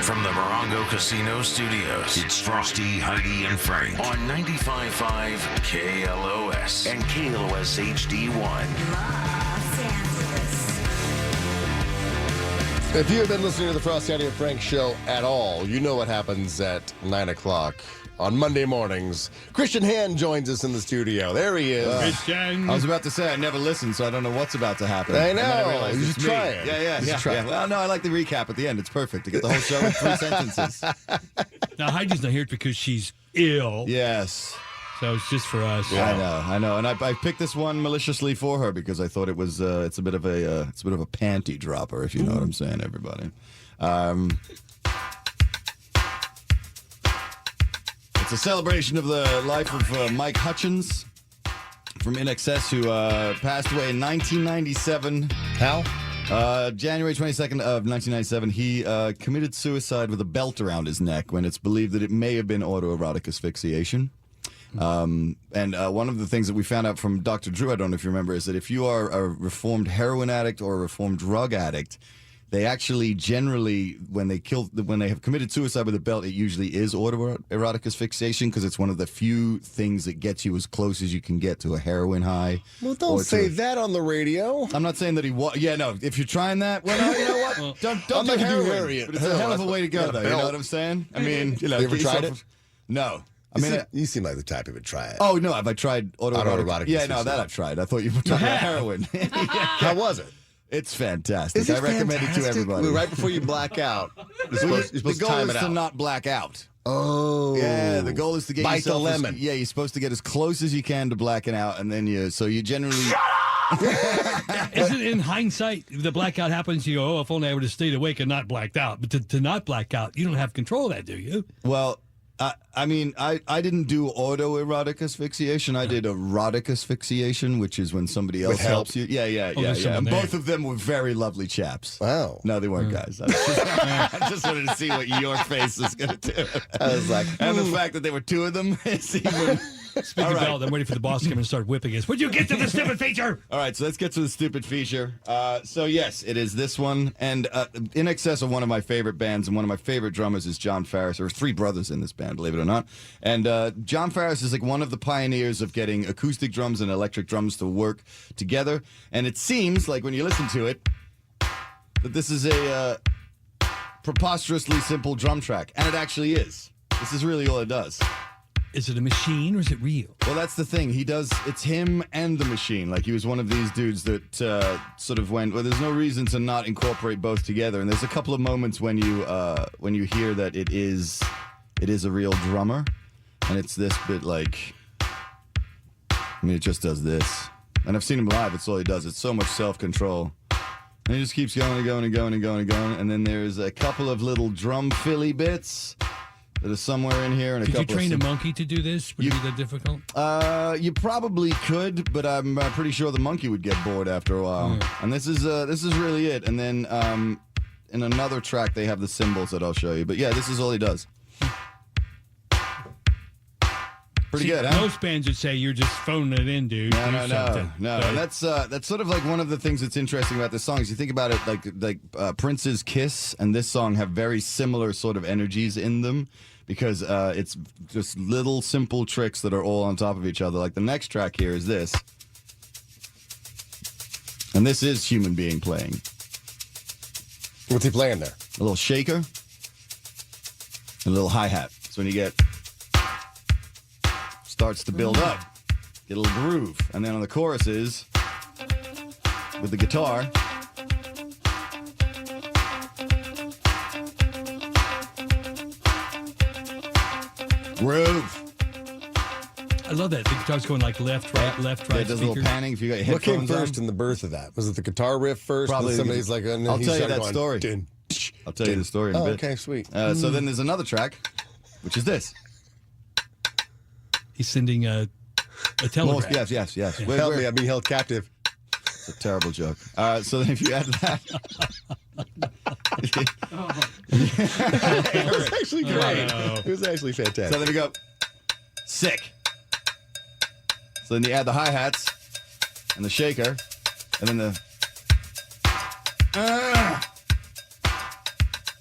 From the Morongo Casino Studios, it's Frosty, Heidi, and Frank on 95.5 KLOS and KLOS HD1. Los Angeles. If you have been listening to the Frosty, Heidi, and Frank show at all, you know what happens at 9 o'clock on Monday mornings. Christian Hand joins us in the studio. There he is. Christian. I was about to say I never listened, so I don't know what's about to happen. I And then know. realized You it's should me. try it. Yeah. Well, no, I like the recap at the end. It's perfect to get the whole show in 3 sentences. Now, Heidi's not here because she's ill. Yes. So it's just for us. I know. And I picked this one maliciously for her because I thought it was it's a bit of a panty dropper, if you know what I'm saying, everybody. It's a celebration of the life of Mike Hutchins from INXS, who passed away in 1997. How? January 22nd of 1997, he committed suicide with a belt around his neck when it's believed that it may have been autoerotic asphyxiation. And one of the things that we found out from Dr. Drew, I don't know if you remember, is that if you are a reformed heroin addict or a reformed drug addict, they actually generally, when they have committed suicide with a belt, it usually is autoerotic asphyxiation because it's one of the few things that gets you as close as you can get to a heroin high. Well, don't say that on the radio. I'm not saying that he was. Yeah, no. If you're trying that, well, no, you know what? Don't I'm do not gonna do heroin. heroin. But it's a hell of a way to go, though. You know belt. what I'm saying? I mean, you know. You ever get tried yourself- it? No. I mean, you seem like the type who would try it. oh no, have I tried Autoerotic Yeah, no, asphyxiation. that I've tried. I thought you were talking about heroin. How was it? It's fantastic. Is it I recommend it to fantastic? everybody. Right before you black out. You're supposed the to goal time is it to out. not black out. Oh. Yeah, the goal is to get Bite the yourself lemon. You're supposed to get as close as you can to blacking out, and then you generally. Isn't it in hindsight, if the blackout happens, you go, oh, if only I would have stayed awake and not blacked out. But to not black out, you don't have control of that, do you? Well, I mean, I didn't do autoerotic asphyxiation. I did erotic asphyxiation, which is when somebody else help? helps you. Yeah. there's someone And there. both of them were very lovely chaps. Wow. No, they weren't guys. I just wanted to see what your face is going to do. I was like, And the fact that there were two of them is even... Speaking All of right. belt, I'm waiting for the boss to come and start whipping us. Would you get to the stupid feature? All right, so let's get to the stupid feature. So, yes, it is this one. And INXS are one of my favorite bands, and one of my favorite drummers is John Farris. There are 3 brothers in this band, believe it or not. And John Farris is like one of the pioneers of getting acoustic drums and electric drums to work together. And it seems like when you listen to it, that this is a preposterously simple drum track. And it actually is. This is really all it does. Is it a machine or is it real? Well, that's the thing. It's him and the machine. Like, he was one of these dudes that sort of went, well, there's no reason to not incorporate both together. And there's a couple of moments when you hear that it is a real drummer. And it's this bit like, I mean, it just does this. And I've seen him live. It's all he does. It's so much self-control. And he just keeps going and going and going and going and going. And then there's a couple of little drum filly bits that are somewhere in here. And Could a you couple train a of monkey to do this? Would it be that difficult? you probably could, but I'm pretty sure the monkey would get bored after a while. And this is really it. And then in another track they have the cymbals that I'll show you. But yeah, this is all he does. Pretty good, huh? Most bands would say you're just phoning it in, dude. Do something. No. But And that's sort of like one of the things that's interesting about this song is you think about it like Prince's Kiss and this song have very similar sort of energies in them because it's just little simple tricks that are all on top of each other. Like the next track here is this. And this is human being playing. what's he playing there? A little shaker and a little hi-hat. So when you get starts to build up, get a little groove. And then on the choruses, with the guitar, groove. I love that. The guitar's going like left, right, left, Yeah, right. it does a little speakers. panning if you got your What came headphones first on. in the birth of that? Was it the guitar riff first? Probably And the- somebody's like, and then I'll he tell you started that going, story. Dun, I'll tell you the story in a oh, bit. okay, sweet. So then there's another track, which is this. He's sending a telegram. Yes. Help me, I'm being held captive. It's a terrible joke. So then if you add that... It was actually great. Oh. It was actually fantastic. So then we go, sick. So then you add the hi-hats and the shaker, and then the...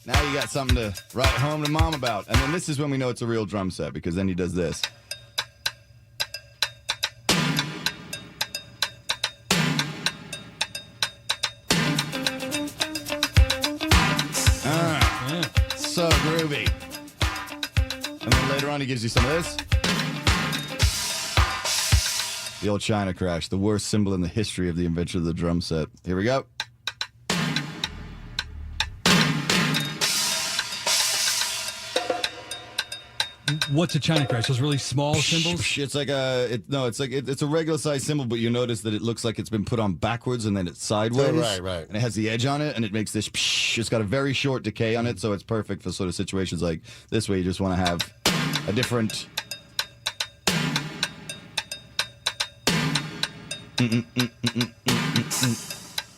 Now you got something to write home to mom about. And then this is when we know it's a real drum set, because then he does this. So groovy. And then later on he gives you some of this. The old China crash, the worst symbol in the history of the invention of the drum set. Here we go. What's a China crash? Those really small symbols? It's like it's a regular size symbol, but you notice that it looks like it's been put on backwards and then it's sideways. Oh, right. And it has the edge on it, and it makes this. It's got a very short decay on it, so it's perfect for sort of situations like this, where you just want to have a different. A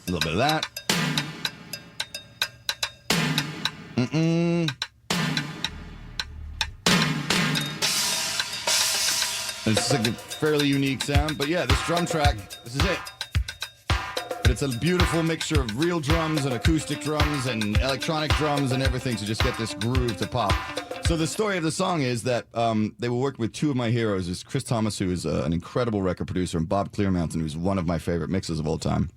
little bit of that. It's like a fairly unique sound, but yeah, this drum track, this is it. But it's a beautiful mixture of real drums and acoustic drums and electronic drums and everything to just get this groove to pop. So the story of the song is that they were working with two of my heroes. Is Chris Thomas, who is an incredible record producer, and Bob Clearmountain, who's one of my favorite mixers of all time.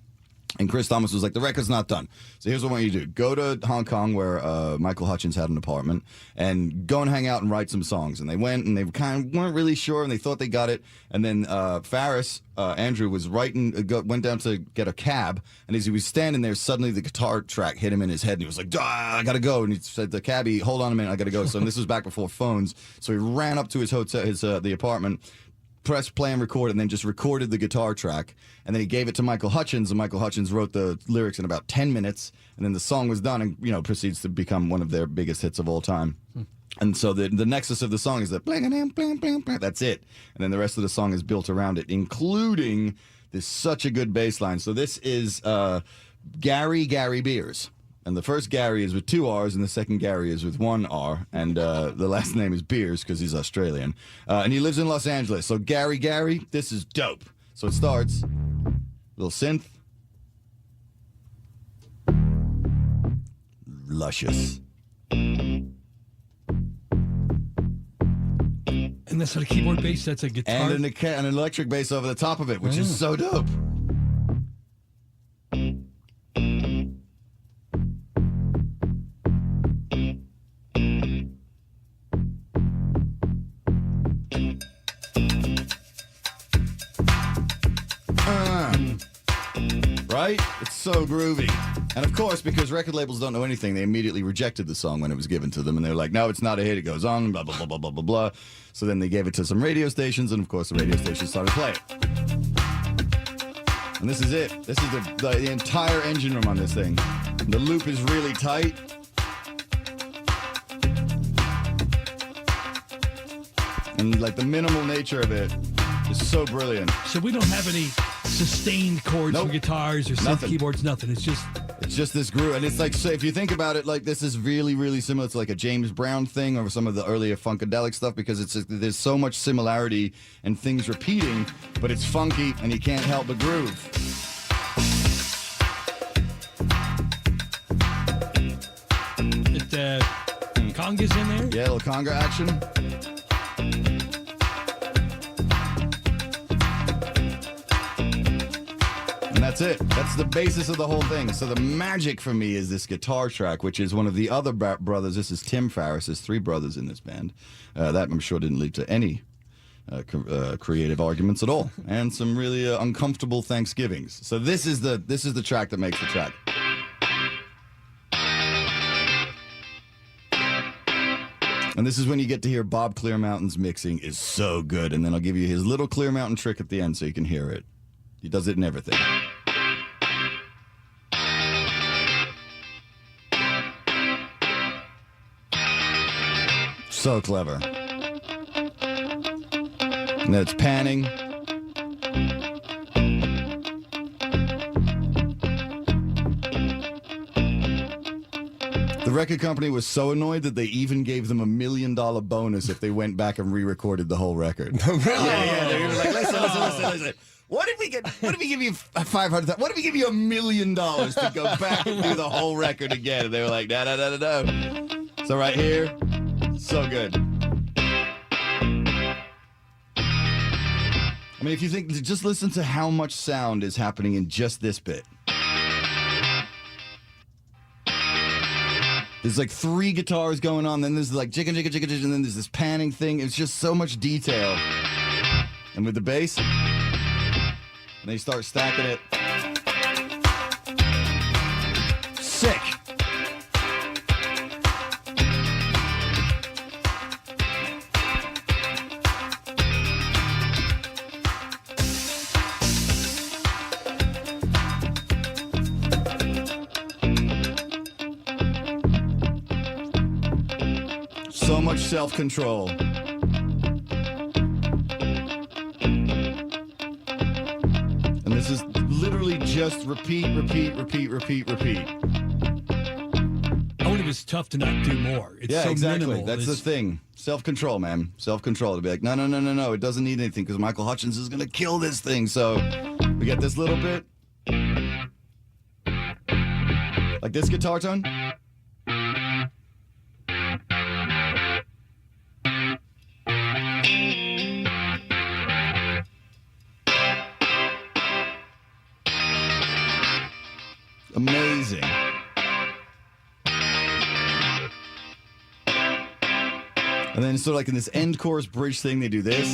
And Chris Thomas was like, the record's not done. So here's what I want you to do. Go to Hong Kong, where Michael Hutchence had an apartment, and go and hang out and write some songs. And they went, and they kind of weren't really sure, and they thought they got it. And then Farris, Andrew, was writing, went down to get a cab, and as he was standing there, suddenly the guitar track hit him in his head, and he was like, I gotta go. And he said, the cabbie, hold on a minute, I gotta go. So this was back before phones. So he ran up to his hotel, the apartment, pressed play and record, and then just recorded the guitar track. And then he gave it to Michael Hutchence, and Michael Hutchence wrote the lyrics in about 10 minutes. And then the song was done, and proceeds to become one of their biggest hits of all time. And so the nexus of the song is that that's it. And then the rest of the song is built around it, including this such a good bass line. So this is Gary Beers. And the first Gary is with 2 R's, and the second Gary is with 1 R. And the last name is Beers because he's Australian. And he lives in Los Angeles. So Gary, this is dope. So it starts, little synth. Luscious. And that's not a keyboard bass, that's a guitar. And an electric bass over the top of it, which is so dope. Right? It's so groovy. And of course, because record labels don't know anything, they immediately rejected the song when it was given to them. And they were like, no, it's not a hit. It goes on, blah, blah, blah, blah, blah, blah, blah. So then they gave it to some radio stations, and of course the radio stations started playing it. And this is it. This is the entire engine room on this thing. The loop is really tight. And like the minimal nature of it is so brilliant. So we don't have any sustained chords for guitars or synth keyboards, nothing. It's just this groove. And it's like, so if you think about it, like this is really, really similar to like a James Brown thing or some of the earlier Funkadelic stuff, because there's so much similarity and things repeating, but it's funky and you can't help but groove. Congas in there? Yeah, a little conga action. And that's it. That's the basis of the whole thing. So the magic for me is this guitar track, which is one of the other brothers. This is Tim Farris. There's 3 brothers in this band. That I'm sure didn't lead to any creative arguments at all, and some really uncomfortable Thanksgivings. So this is the track that makes the track. And this is when you get to hear Bob Clearmountain's mixing is so good. And then I'll give you his little Clearmountain trick at the end so you can hear it. He does it in everything. So clever. And then it's panning. The The record company was so annoyed that they even gave them $1 million bonus if they went back and re-recorded the whole record. Really? Yeah. They were like, listen. What if we give you $500,000? What if we give you $1 million to go back and do the whole record again? And they were like, no. So right here, so good. I mean, if you think, just listen to how much sound is happening in just this bit. There's like 3 guitars going on, then there's like jigga, and then there's this panning thing. It's just so much detail. And with the bass, and they start stacking it. Sick. So much self-control. And this is literally just repeat. I wonder if it's tough to not do more. It's Yeah, so exactly. minimal. That's the thing. Self-control, man. Self-control. To be like, no. It doesn't need anything because Michael Hutchence is going to kill this thing. So we get this little bit. Like this guitar tone. Amazing. And then sort of like in this end chorus bridge thing, they do this.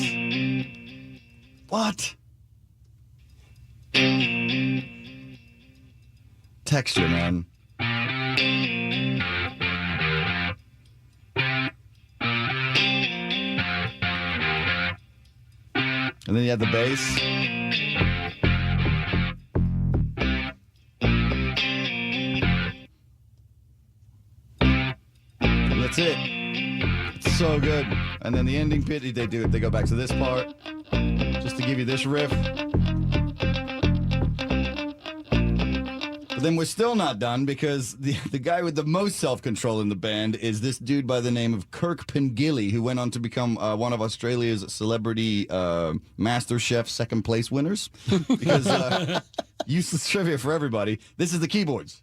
What? Texture, man. And then you have the bass. And that's it. It's so good. And then the ending bit, they go back to this part just to give you this riff. But then we're still not done because the guy with the most self-control in the band is this dude by the name of Kirk Pengilly, who went on to become one of Australia's celebrity Master Chef second place winners. Because useless trivia for everybody. This is the keyboards.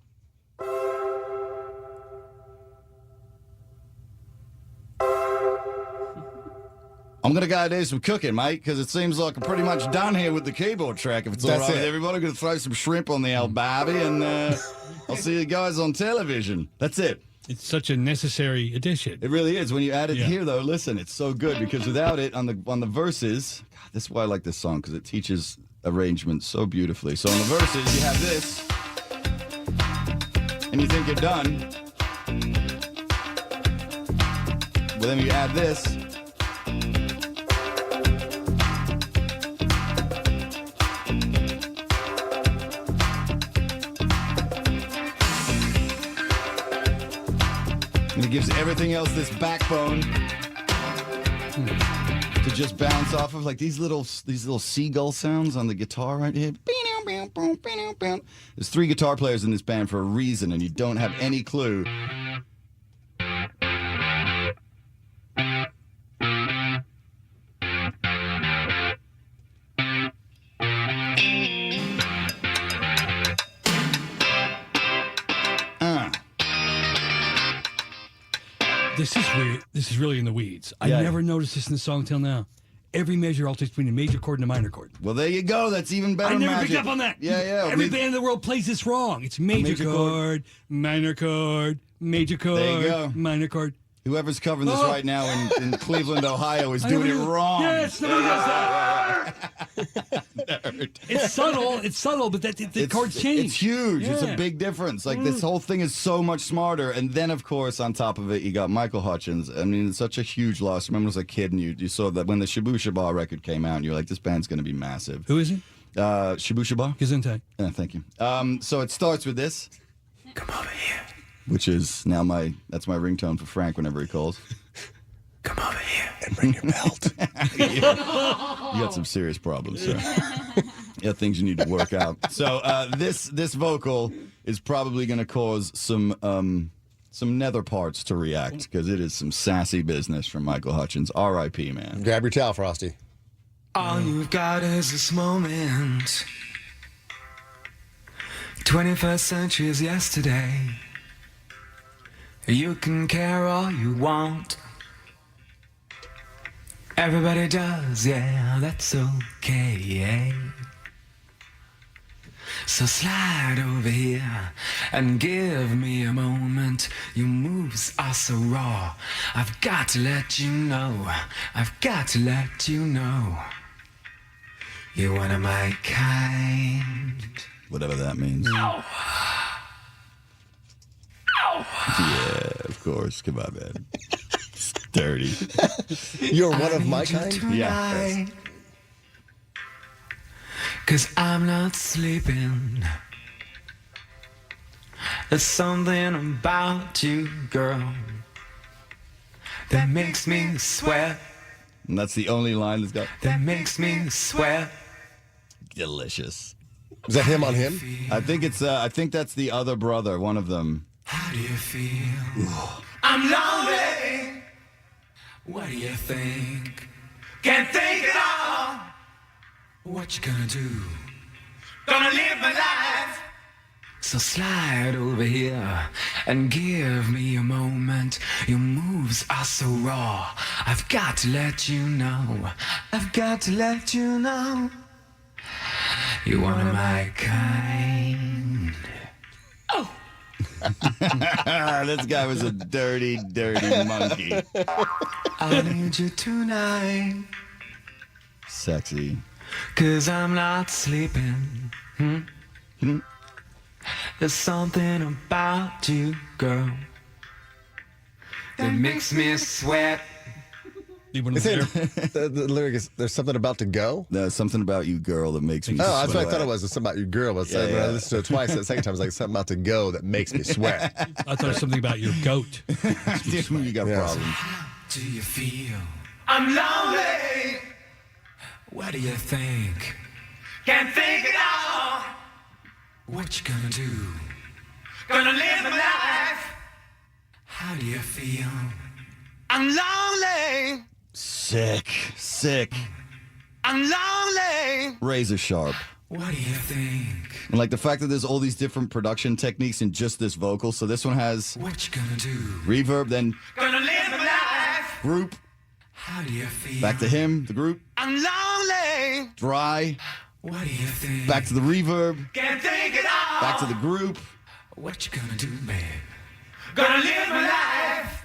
I'm going to go do some cooking, mate, because it seems like I'm pretty much done here with the keyboard track. If it's all That's right with it. everybody, I'm going to throw some shrimp on the old barbie, and I'll see you guys on television. That's it. It's such a necessary addition. It really is. When you add it Yeah. here, though, listen, it's so good because without it on the verses, God, this is why I like this song because it teaches arrangement so beautifully. So on the verses, you have this, and you think you're done. But then you add this. And it gives everything else this backbone to just bounce off of, like these little seagull sounds on the guitar right here. There's 3 guitar players in this band for a reason, and you don't have any clue. This is weird. This is really in the weeds. Yeah. I never noticed this in the song till now. Every measure alternates between a major chord and a minor chord. Well, there you go. That's even better I never magic. picked up on that. Yeah. Every band in the world plays this wrong. It's major chord, minor chord, major chord, There you go. minor chord. Whoever's covering this Oh. right now in Cleveland, Ohio, is I doing it never knew- wrong. Yes, nobody does that. It's subtle, but the chords change. It's huge. It's a Yeah. big difference. Like this whole thing is so much smarter. And then, of course, on top of it, you got Michael Hutchence. I mean, it's such a huge loss. Remember, as a kid, and you saw that when the Shabu Shaba record came out, and you're like, this band's going to be massive. Who is he? Shabu Shaba. Gesundheit. Yeah, thank you. So it starts with this, Come over here. which is now that's my ringtone for Frank whenever he calls. Come over here. And bring your belt. You got some serious problems, sir. You got things you need to work out. So this vocal is probably going to cause some some nether parts to react because it is some sassy business from Michael Hutchence. R.I.P., man. Grab your towel, Frosty. All you've got is this moment. 21st century is yesterday. You can care all you want. Everybody does, yeah, that's okay. So slide over here and give me a moment. Your moves are so raw. I've got to let you know. I've got to let you know. You're one of my kind. Whatever that means. Ow. Ow. Yeah, of course. Come on, man. It's dirty. You're one of my kind? Yeah. 'Cause I'm not sleeping. There's something about you, girl, that makes me sweat. And that's the only line that's got That makes me sweat. delicious. Is that him on him? I think it's. I think that's the other brother. One of them. How do you feel? I'm lonely. What do you think? Can't think at all. What you gonna do? Gonna live my life. So slide over here and give me a moment. Your moves are so raw. I've got to let you know. I've got to let you know. You're one of my kind. Oh. This guy was a dirty, dirty monkey. I need you tonight. Sexy. 'Cause I'm not sleeping. There's something about you, girl, that makes me sweat. Leave one Is of it, them the lyric is, there's something about to go? There's something about you, girl, that makes me Oh, that's sweat. what I thought it was. There's something about you, girl. But when I listened to it twice, the second time, I was like, something about to go that makes me sweat. I thought it was something about your goat. You got problems. How do you feel? I'm lonely. What do you think? Can't think at all. What you gonna do? Gonna live my life. How do you feel? I'm lonely. Sick. I'm lonely. Razor sharp. What do you think? And like the fact that there's all these different production techniques in just this vocal. So this one has What you gonna do? reverb, then Gonna live my life. group, How do you feel? back to him, the group, I'm lonely. dry, What do you think? back to the reverb, Can't think at all. back to the group. What you gonna do, babe? Gonna live my life.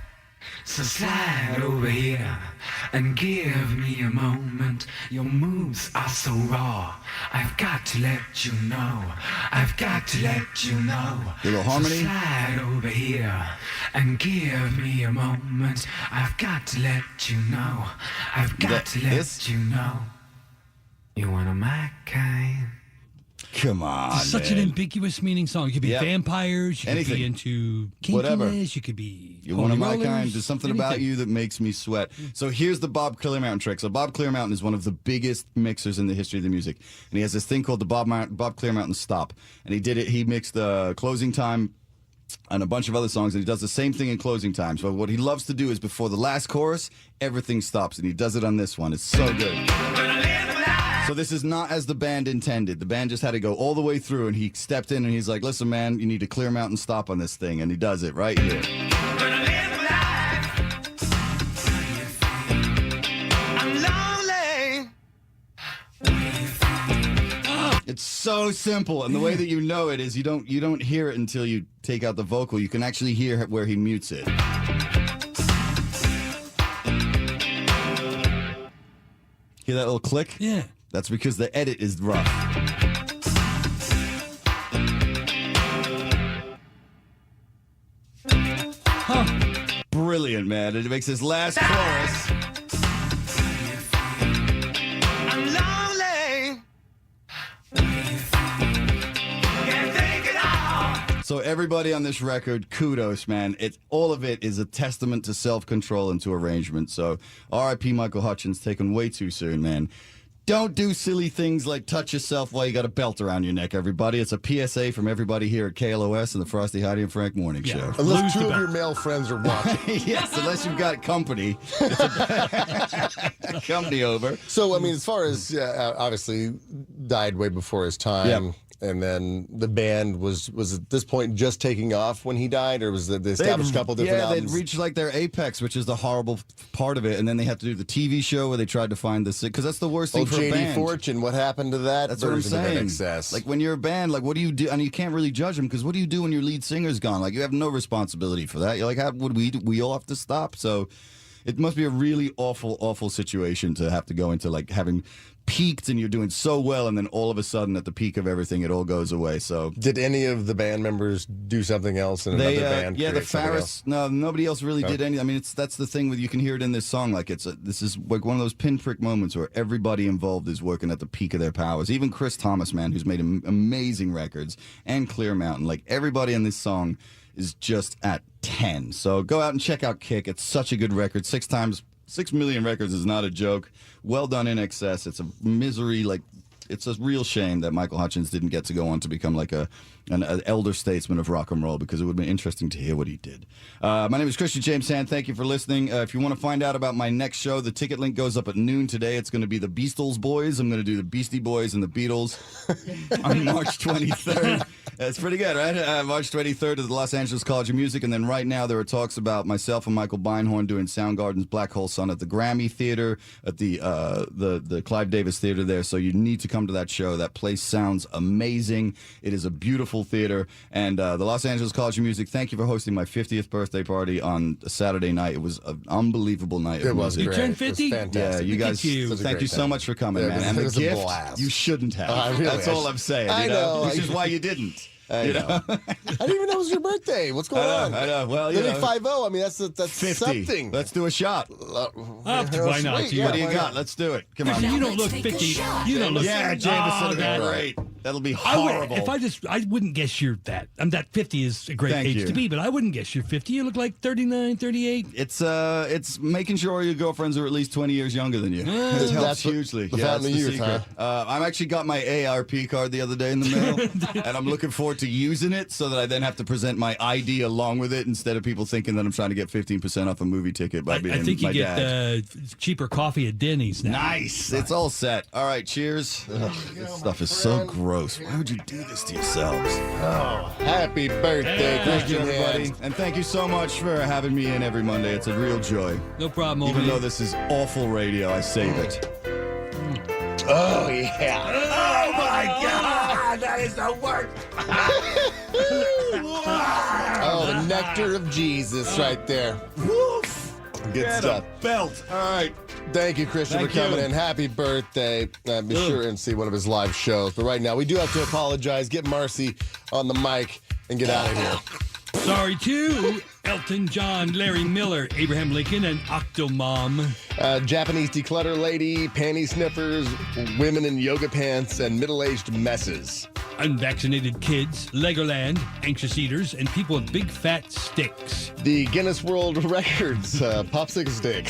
So slide over here and give me a moment. Your moves are so raw. I've got to let you know. I've got to let you know. A little harmony. So slide over here and give me a moment. I've got to let you know. I've got to let this? you know. You're one of my kind. Come on, It's such an man. ambiguous meaning song. You could be Yep. vampires. You Anything. could be into kinkiness. Whatever. You could be. You're one of my holy kind. rollers, There's something about anything. you that makes me sweat. So here's the Bob Clearmountain trick. So Bob Clearmountain is one of the biggest mixers in the history of the music, and he has this thing called the Bob Clearmountain Stop. And he did it. He mixed the Closing Time and a bunch of other songs, and he does the same thing in Closing Time. So what he loves to do is before the last chorus, everything stops, and he does it on this one. It's so good. So this is not as the band intended. The band just had to go all the way through, and he stepped in and he's like, "Listen, man, you need to clear Mountain Stop on this thing," and he does it right here. It's so simple, and the way that you know it is you don't hear it until you take out the vocal. You can actually hear where he mutes it. Hear that little click? Yeah. That's because the edit is rough. Brilliant, man. It makes his last chorus. I'm lonely. Can't take it all. So everybody on this record, kudos, man. All of it is a testament to self-control and to arrangement. So R.I.P. Michael Hutchence, taken way too soon, man. Don't do silly things like touch yourself while you got a belt around your neck, everybody. It's a PSA from everybody here at KLOS and the Frosty, Heidi, and Frank Morning Show. Unless two of your male friends are watching. Yes, unless you've got company. Company over. So, I mean, as far as, obviously, died way before his time. Yep. And then the band was at this point just taking off when he died, or was they established a couple different albums? They'd reached like their apex, which is the horrible part of it, and then they had to do the TV show where they tried to find the because that's the worst thing for a JD band. Fortune, what happened to that? That's what I'm saying. INXS? Like when you're a band, like what do you do? And you can't really judge them because what do you do when your lead singer's gone? Like you have no responsibility for that. You're like, how would we all have to stop? So it must be a really awful situation to have to go into, like having peaked and you're doing so well, and then all of a sudden at the peak of everything it all goes away. So did any of the band members do something else in another band? Yeah, the Farris. No, nobody else really did any. I mean, that's the thing with, you can hear it in this song. Like this is like one of those pinprick moments where everybody involved is working at the peak of their powers. Even Chris Thomas, man, who's made amazing records, and Clear Mountain. Like everybody in this song is just at 10. So go out and check out Kick. It's such a good record. 6 million records is not a joke. Well done, INXS. It's a misery. Like, it's a real shame that Michael Hutchence didn't get to go on to become like an elder statesman of rock and roll, because it would have been interesting to hear what he did. My name is Christian James Hand. Thank you for listening. If you want to find out about my next show, the ticket link goes up at noon today. It's going to be the Beastles Boys. I'm going to do the Beastie Boys and the Beatles on March 23rd. That's pretty good, right? March 23rd at the Los Angeles College of Music. And then right now there are talks about myself and Michael Beinhorn doing Soundgarden's Black Hole Sun at the Grammy Theater, at the Clive Davis Theater there. So you need to come to that show. That place sounds amazing. It is a beautiful theater. And the Los Angeles College of Music, thank you for hosting my 50th birthday party on a Saturday night. It was an unbelievable night. It was You great. turned 50? It was fantastic. Yeah, you guys, thank you so much for coming, man. And the gift, you shouldn't have. Really, That's all I'm saying. I know. Which is why you didn't. I know. I didn't even know it was your birthday. What's going on? I know. Well, you Living know. 5-0. I mean, that's 50. something. Let's do a shot. Why not? Sweet. What do you why got? not? Let's do it. Come on. You don't let's look take a 50. shot. You don't look. Yeah, Jameson. Oh, that- Great. That'll be I would- horrible. I wouldn't guess you're that. That 50 is a great Thank age you. to be, but I wouldn't guess you're 50. You look like 39, 38. It's making sure your girlfriends are at least 20 years younger than you. It helps That's what- hugely. the Yeah, fountain that's of the youth, secret. I actually got my ARP card the other day in the mail, and I'm looking forward to using it so that I then have to present my ID along with it, instead of people thinking that I'm trying to get 15% off a movie ticket by being I think you my get dad. cheaper coffee at Denny's now. Nice. It's all set. All right, cheers. This stuff is so gross. Why would you do this to yourselves? Happy birthday, Thank you, Christian everybody. Hand. And thank you so much for having me in every Monday. It's a real joy. No problem. Even over though there. this is awful radio, I save it. Oh, yeah. Oh my God, that is the worst. Oh, the nectar of Jesus right there. Woof. Good Get stuff. a belt. All right. Thank you, Christian, Thank for coming you. in. Happy birthday. Be sure and see one of his live shows. But right now, we do have to apologize. Get Marcy on the mic and get out of here. Sorry to Elton John, Larry Miller, Abraham Lincoln, and Octomom. Japanese declutter lady, panty sniffers, women in yoga pants, and middle-aged messes. Unvaccinated kids, Legoland, anxious eaters, and people with big fat sticks. The Guinness World Records popsicle stick.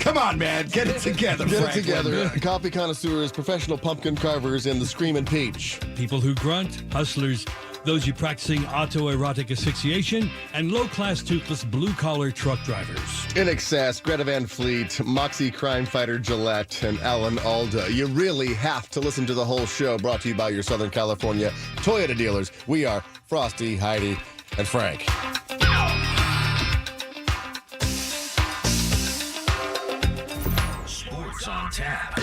Come on, man. Get it together, Get it Franklin. together. Coffee connoisseurs, professional pumpkin carvers, and the Screamin' Peach. People who grunt, hustlers, those you practicing autoerotic asphyxiation, and low-class toothless blue-collar truck drivers. INXS, Greta Van Fleet, Moxie Crime Fighter Gillette, and Alan Alda. You really have to listen to the whole show, brought to you by your Southern California Toyota dealers. We are Frosty, Heidi, and Frank. Sports on tap.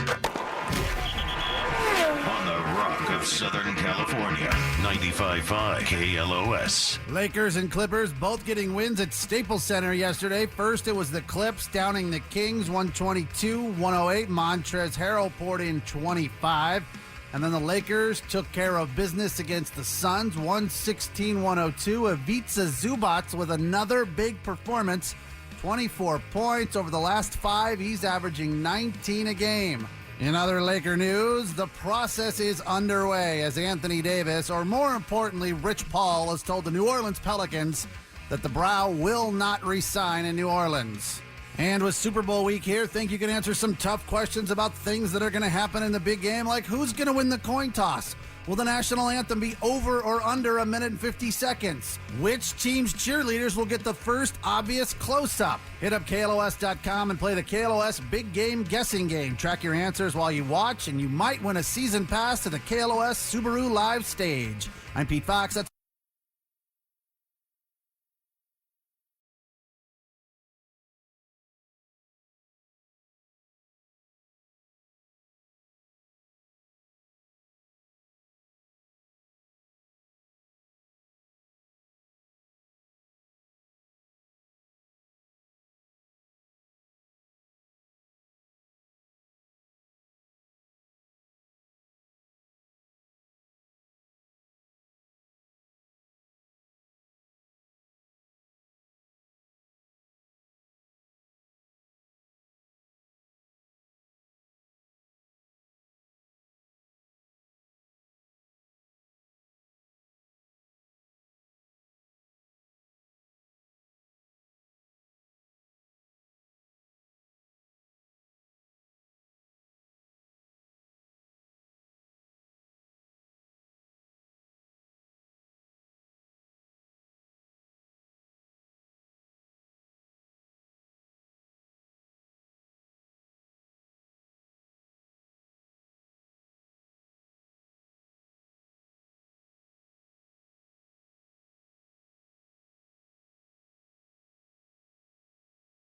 On the Rock of Southern California. 95.5 KLOS. Lakers and Clippers both getting wins at Staples Center yesterday. First, it was the Clips downing the Kings 122-108. Montrezl Harrell poured in 25. And then the Lakers took care of business against the Suns 116-102. Ivica Zubac with another big performance. 24 points over the last 5. He's averaging 19 a game. In other Laker news, the process is underway as Anthony Davis, or more importantly, Rich Paul, has told the New Orleans Pelicans that the Brow will not re-sign in New Orleans. And with Super Bowl week here, think you can answer some tough questions about things that are going to happen in the big game, like who's going to win the coin toss? Will the national anthem be over or under 1 minute and 50 seconds? Which team's cheerleaders will get the first obvious close-up? Hit up KLOS.com and play the KLOS Big Game Guessing Game. Track your answers while you watch, and you might win a season pass to the KLOS Subaru Live Stage. I'm Pete Fox. That's